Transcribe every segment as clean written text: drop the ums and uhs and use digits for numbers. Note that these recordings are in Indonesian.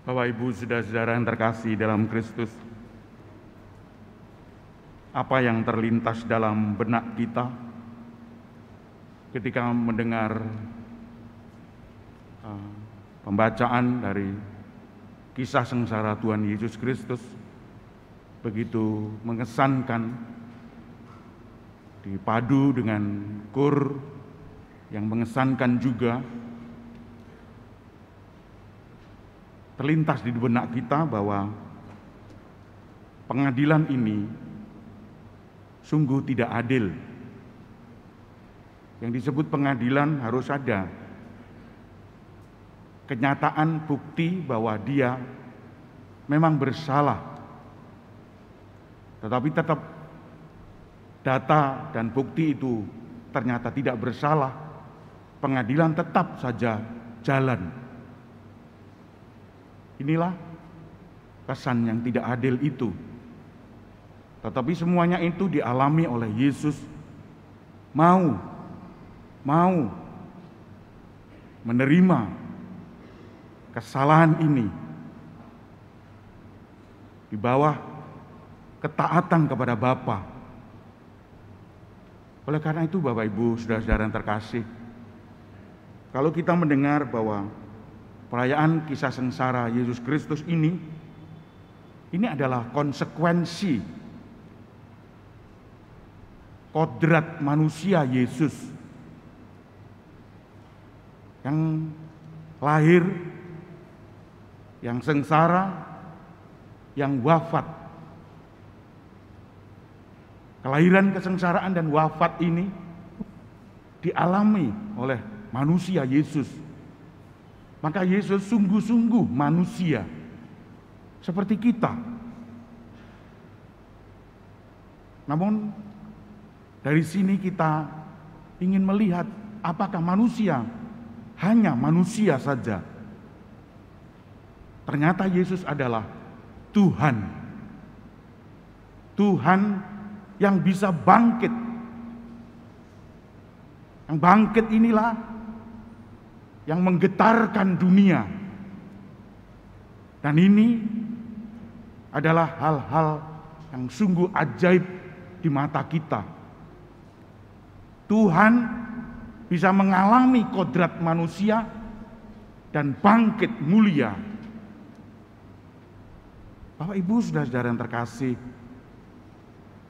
Bapak Ibu saudara-saudara yang terkasih dalam Kristus, apa yang terlintas dalam benak kita ketika mendengar pembacaan dari kisah sengsara Tuhan Yesus Kristus, begitu mengesankan, dipadu dengan kur yang mengesankan juga. Terlintas di benak kita bahwa pengadilan ini sungguh tidak adil. Yang disebut pengadilan harus ada kenyataan bukti bahwa dia memang bersalah, tetapi tetap data dan bukti itu ternyata tidak bersalah, pengadilan tetap saja jalan. Inilah kesan yang tidak adil itu. Tetapi semuanya itu dialami oleh Yesus, mau menerima kesalahan ini di bawah ketaatan kepada Bapa. Oleh karena itu Bapak Ibu saudara-saudara yang terkasih, kalau kita mendengar bahwa perayaan kisah sengsara Yesus Kristus ini adalah konsekuensi kodrat manusia Yesus yang lahir, yang sengsara, yang wafat. Kelahiran, kesengsaraan, dan wafat ini dialami oleh manusia Yesus. Maka Yesus sungguh-sungguh manusia seperti kita. Namun dari sini kita ingin melihat apakah manusia hanya manusia saja. Ternyata Yesus adalah Tuhan. Tuhan yang bisa bangkit. Yang bangkit inilah yang menggetarkan dunia. Dan ini adalah hal-hal yang sungguh ajaib di mata kita. Tuhan bisa mengalami kodrat manusia dan bangkit mulia. Bapak Ibu saudara-saudara yang terkasih,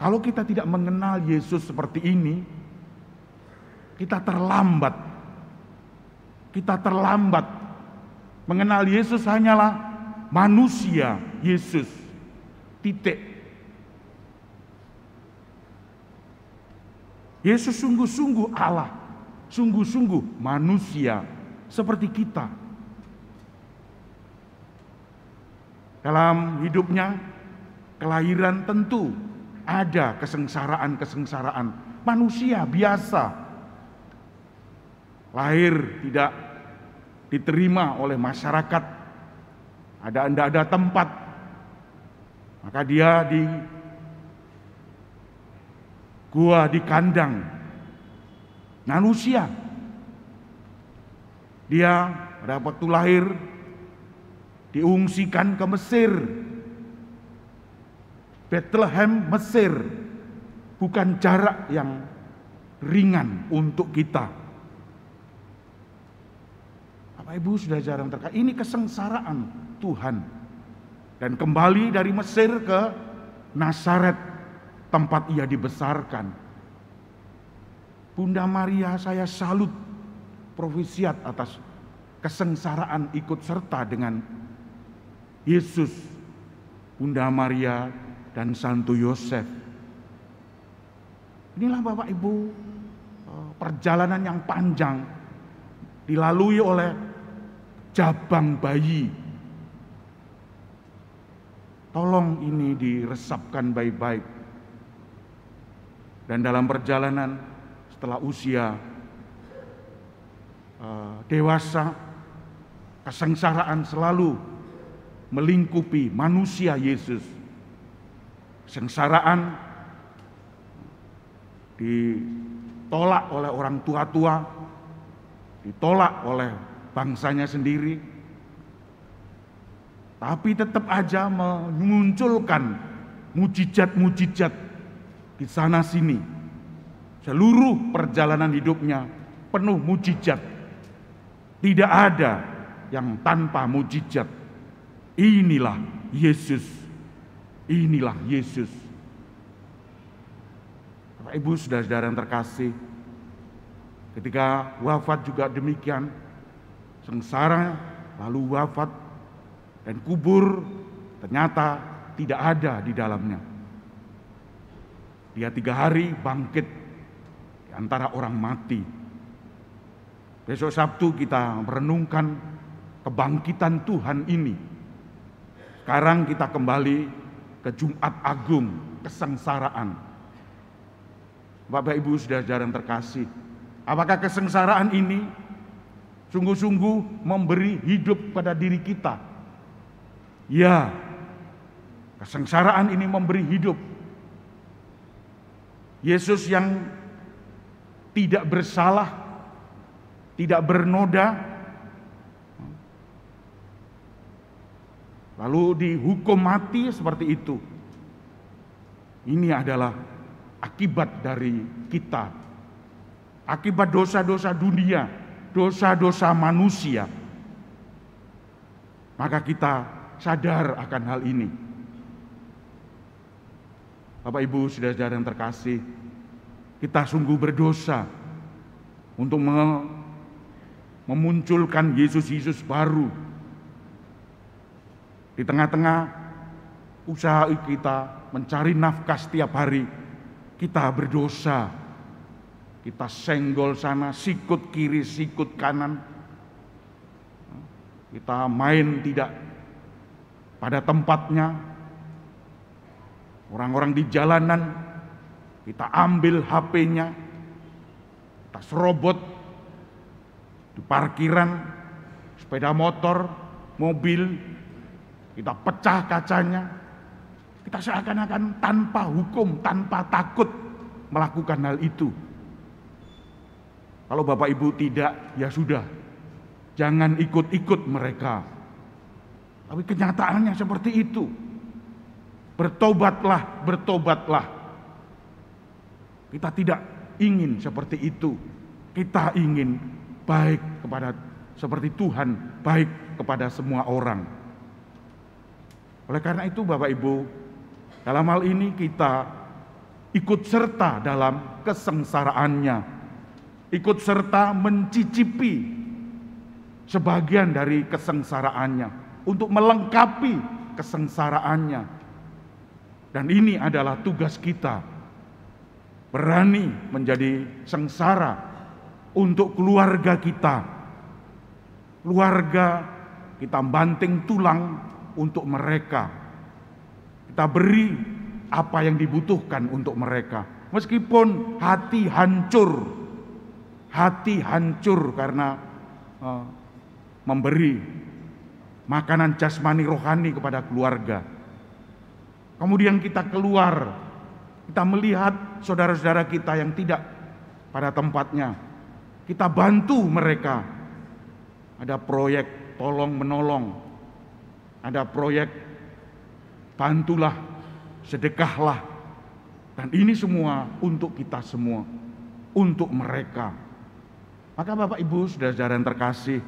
kalau kita tidak mengenal Yesus seperti ini, kita terlambat. Kita terlambat. Mengenal Yesus hanyalah manusia Yesus. Titik. Yesus sungguh-sungguh Allah, sungguh-sungguh manusia seperti kita. Dalam hidupnya, kelahiran tentu ada kesengsaraan-kesengsaraan manusia biasa. Lahir tidak diterima oleh masyarakat, tidak ada tempat, maka dia di gua, di kandang manusia. Dia pada waktu lahir diungsikan ke Mesir, Bethlehem, Mesir, bukan jarak yang ringan untuk kita. Bapak Ibu sudah jarang terkait, ini kesengsaraan Tuhan. Dan kembali dari Mesir ke Nazaret, tempat ia dibesarkan. Bunda Maria, saya salut profesiat atas kesengsaraan ikut serta dengan Yesus, Bunda Maria, dan Santo Yosef. Inilah Bapak Ibu perjalanan yang panjang dilalui oleh jabang bayi. Tolong ini diresapkan baik-baik. Dan dalam perjalanan setelah usia dewasa, kesengsaraan selalu melingkupi manusia Yesus. Kesengsaraan ditolak oleh orang tua-tua, ditolak oleh bangsanya sendiri, tapi tetap aja memunculkan mujizat-mujizat di sana sini. Seluruh perjalanan hidupnya penuh mujizat. Tidak ada yang tanpa mujizat. Inilah Yesus. Inilah Yesus. Bapak Ibu, saudara-saudara yang terkasih, ketika wafat juga demikian, sengsara lalu wafat dan kubur ternyata tidak ada di dalamnya. Dia 3 hari bangkit di antara orang mati. Besok Sabtu kita merenungkan kebangkitan Tuhan ini. Sekarang kita kembali ke Jumat Agung, kesengsaraan. Bapak Ibu saudara-saudara yang terkasih, apakah kesengsaraan ini sungguh-sungguh memberi hidup pada diri kita? Ya, kesengsaraan ini memberi hidup. Yesus yang tidak bersalah, tidak bernoda, lalu dihukum mati seperti itu. Ini adalah akibat dari kita, akibat dosa-dosa dunia, dosa-dosa manusia. Maka kita sadar akan hal ini. Bapak Ibu saudara-saudara yang terkasih, kita sungguh berdosa untuk memunculkan Yesus-Yesus baru di tengah-tengah usaha kita mencari nafkah setiap hari. Kita berdosa, kita senggol sana, sikut kiri, sikut kanan, kita main tidak pada tempatnya. Orang-orang di jalanan kita ambil HP-nya, kita serobot di parkiran, sepeda motor, mobil, kita pecah kacanya. Kita seakan-akan tanpa hukum, tanpa takut melakukan hal itu. Kalau Bapak Ibu tidak, ya sudah, jangan ikut-ikut mereka. Tapi kenyataannya seperti itu. Bertobatlah, bertobatlah. Kita tidak ingin seperti itu. Kita ingin baik kepada seperti Tuhan, baik kepada semua orang. Oleh karena itu Bapak Ibu, dalam hal ini kita ikut serta dalam kesengsaraannya. Ikut serta mencicipi sebagian dari kesengsaraannya untuk melengkapi kesengsaraannya. Dan ini adalah tugas kita, berani menjadi sengsara untuk keluarga kita. Keluarga kita banting tulang untuk mereka. Kita beri apa yang dibutuhkan untuk mereka. Meskipun hati hancur karena memberi makanan jasmani rohani kepada keluarga. Kemudian kita keluar, kita melihat saudara-saudara kita yang tidak pada tempatnya. Kita bantu mereka. Ada proyek tolong menolong, ada proyek bantulah, sedekahlah. Dan ini semua untuk kita semua, untuk mereka. Maka Bapak Ibu saudara-saudara yang terkasih,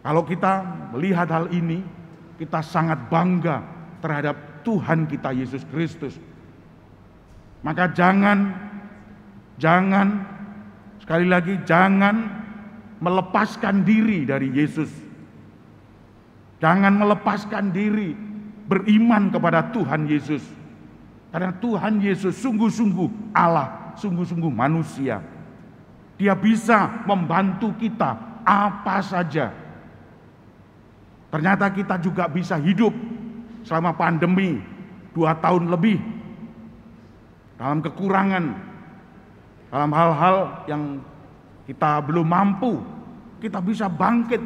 kalau kita melihat hal ini, kita sangat bangga terhadap Tuhan kita Yesus Kristus. Maka jangan sekali lagi jangan melepaskan diri dari Yesus. Jangan melepaskan diri beriman kepada Tuhan Yesus. Karena Tuhan Yesus sungguh-sungguh Allah, sungguh-sungguh manusia. Dia bisa membantu kita apa saja. Ternyata kita juga bisa hidup selama pandemi 2 tahun lebih dalam kekurangan, dalam hal-hal yang kita belum mampu, kita bisa bangkit.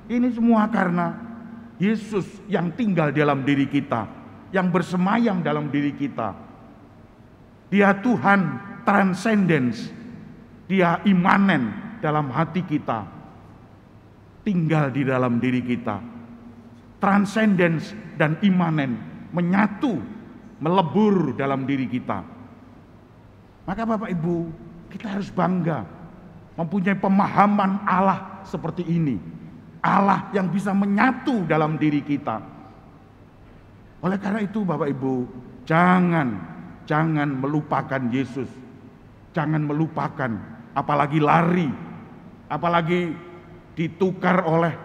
Ini semua karena Yesus yang tinggal dalam diri kita, yang bersemayam dalam diri kita. Dia Tuhan transcendence, Dia imanen dalam hati kita, tinggal di dalam diri kita. transcendence dan imanen menyatu, melebur dalam diri kita. Maka Bapak Ibu, kita harus bangga mempunyai pemahaman Allah seperti ini. Allah yang bisa menyatu dalam diri kita. Oleh karena itu Bapak Ibu, jangan melupakan Yesus. Jangan melupakan, apalagi lari, apalagi ditukar oleh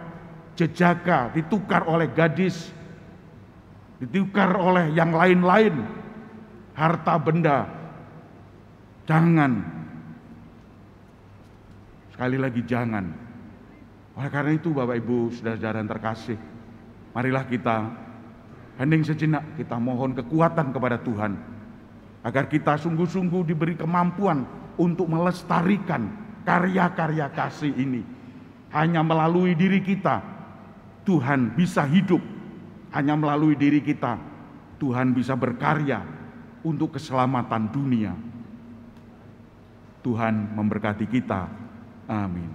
jejaka, ditukar oleh gadis, ditukar oleh yang lain-lain, harta benda. Jangan, sekali lagi jangan. Oleh karena itu Bapak Ibu, saudara-saudara yang terkasih, marilah kita hening sejenak, kita mohon kekuatan kepada Tuhan, agar kita sungguh-sungguh diberi kemampuan untuk melestarikan karya-karya kasih ini. Hanya melalui diri kita, Tuhan bisa hidup. Hanya melalui diri kita, Tuhan bisa berkarya untuk keselamatan dunia. Tuhan memberkati kita. Amin.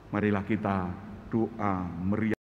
Marilah kita doa meriah.